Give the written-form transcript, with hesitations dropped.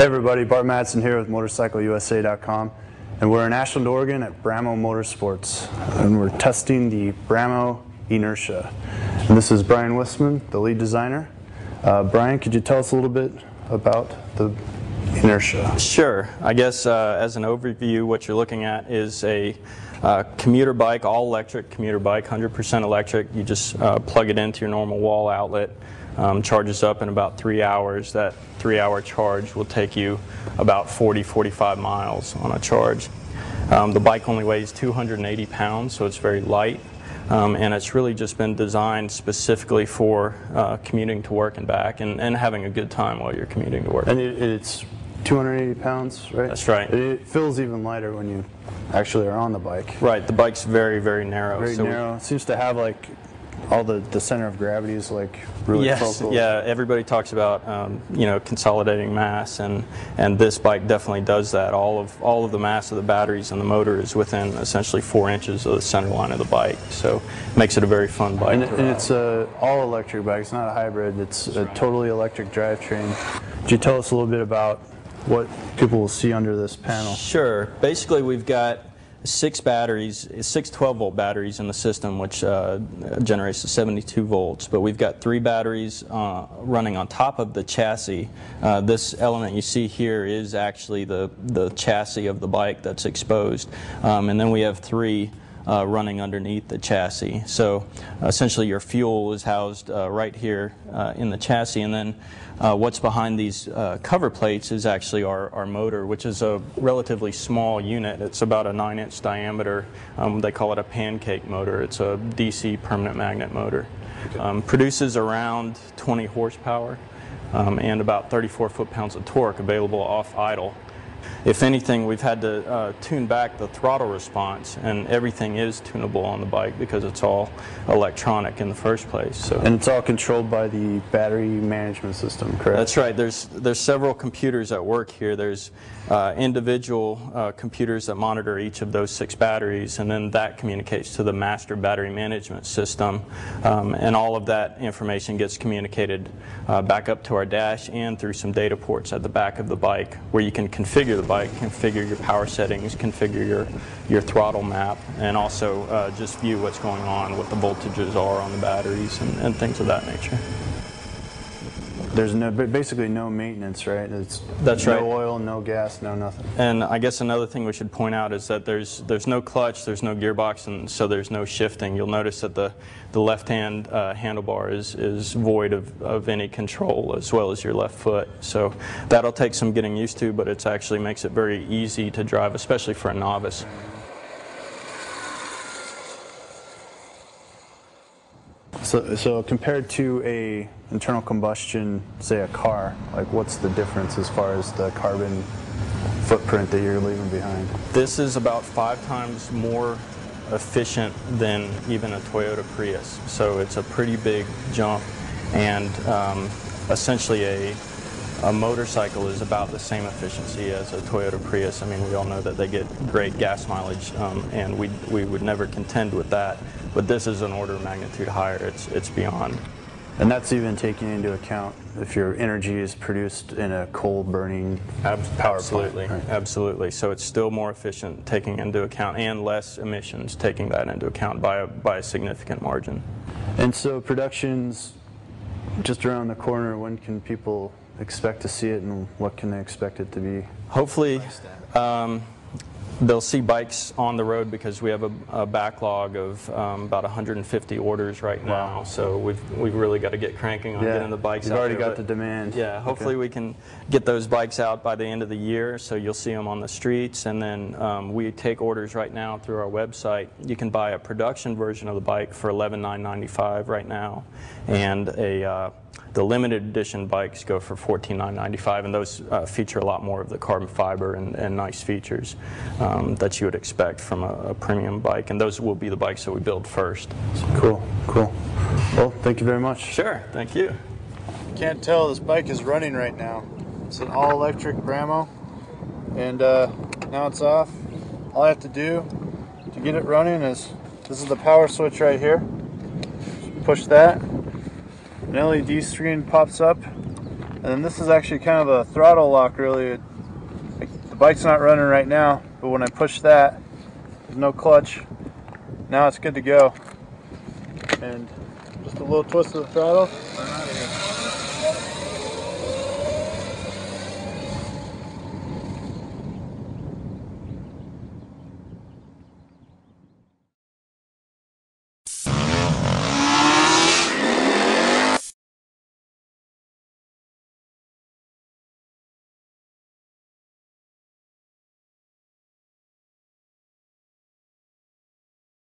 Hey everybody, Bart Madsen here with MotorcycleUSA.com, and we're in Ashland, Oregon at Brammo Motorsports, and we're testing the Brammo Enertia. And this is Brian Wissman, the lead designer. Brian, could you tell us a little bit about the Enertia? Sure. I guess as an overview, what you're looking at is a commuter bike, all-electric commuter bike, 100% electric. You just plug it into your normal wall outlet. Charges up in about 3 hours. That 3-hour charge will take you about 40-45 miles on a charge. The bike only weighs 280 pounds, so it's very light, and it's really just been designed specifically for commuting to work and back and having a good time while you're commuting to work. And it's 280 pounds, right? That's right. It feels even lighter when you actually are on the bike. Right. The bike's very, very narrow. Very narrow. It seems to have like all the center of gravity is like really focal. Yeah, everybody talks about consolidating mass, and this bike definitely does that. All of the mass of the batteries and the motor is within essentially 4 inches of the center line of the bike, so it makes it a very fun bike. And it's a all electric bike. It's not a hybrid. It's a totally electric drivetrain. Could you tell us a little bit about what people will see under this panel? Sure. Basically, we've got 6 batteries, 6 12-volt batteries in the system, which generates the 72 volts. But we've got 3 batteries running on top of the chassis. This element you see here is actually the chassis of the bike that's exposed. And then we have 3 running underneath the chassis. So essentially your fuel is housed right here in the chassis, and then what's behind these cover plates is actually our motor, which is a relatively small unit. It's about a 9-inch diameter. They call it a pancake motor. It's a DC permanent magnet motor. Okay. Produces around 20 horsepower and about 34 foot-pounds of torque available off idle. If anything, we've had to tune back the throttle response, and everything is tunable on the bike because it's all electronic in the first place. So. And it's all controlled by the battery management system, correct? That's right. There's several computers at work here. There's individual computers that monitor each of those 6 batteries, and then that communicates to the master battery management system, and all of that information gets communicated back up to our dash and through some data ports at the back of the bike, where you can configure the bike, configure your power settings, configure your throttle map, and also just view what's going on, what the voltages are on the batteries, and things of that nature. There's basically no maintenance, right? That's right. No oil, no gas, no nothing. And I guess another thing we should point out is that there's no clutch, there's no gearbox, and so there's no shifting. You'll notice that the left-hand handlebar is void of any control, as well as your left foot. So that'll take some getting used to, but it actually makes it very easy to drive, especially for a novice. So compared to a internal combustion, say a car, like what's the difference as far as the carbon footprint that you're leaving behind? This is about 5 times more efficient than even a Toyota Prius. So it's a pretty big jump, and essentially a motorcycle is about the same efficiency as a Toyota Prius. I mean, we all know that they get great gas mileage, and we would never contend with that. But this is an order of magnitude higher. It's beyond. And that's even taking into account if your energy is produced in a coal-burning power plant. Right? Absolutely. So it's still more efficient, taking into account, and less emissions, taking that into account by a significant margin. And so production's just around the corner. When can people expect to see it, and what can they expect it to be? Hopefully, they'll see bikes on the road, because we have a backlog of about 150 orders right now. Wow. So we've really got to get cranking on getting the bikes out. You've already got the demand. Yeah, hopefully we can get those bikes out by the end of the year, so you'll see them on the streets. And then we take orders right now through our website. You can buy a production version of the bike for $11,995 right now, and the limited edition bikes go for $14,995, and those feature a lot more of the carbon fiber and nice features that you would expect from a premium bike, and those will be the bikes that we build first. Cool, cool. Well, thank you very much. Sure, thank you. Can't tell, this bike is running right now. It's an all-electric Brammo, and now it's off. All I have to do to get it running is, this is the power switch right here. Push that. An LED screen pops up, And then this is actually kind of a throttle lock, really. The bike's not running right now, but when I push that, there's no clutch. Now it's good to go. And just a little twist of the throttle.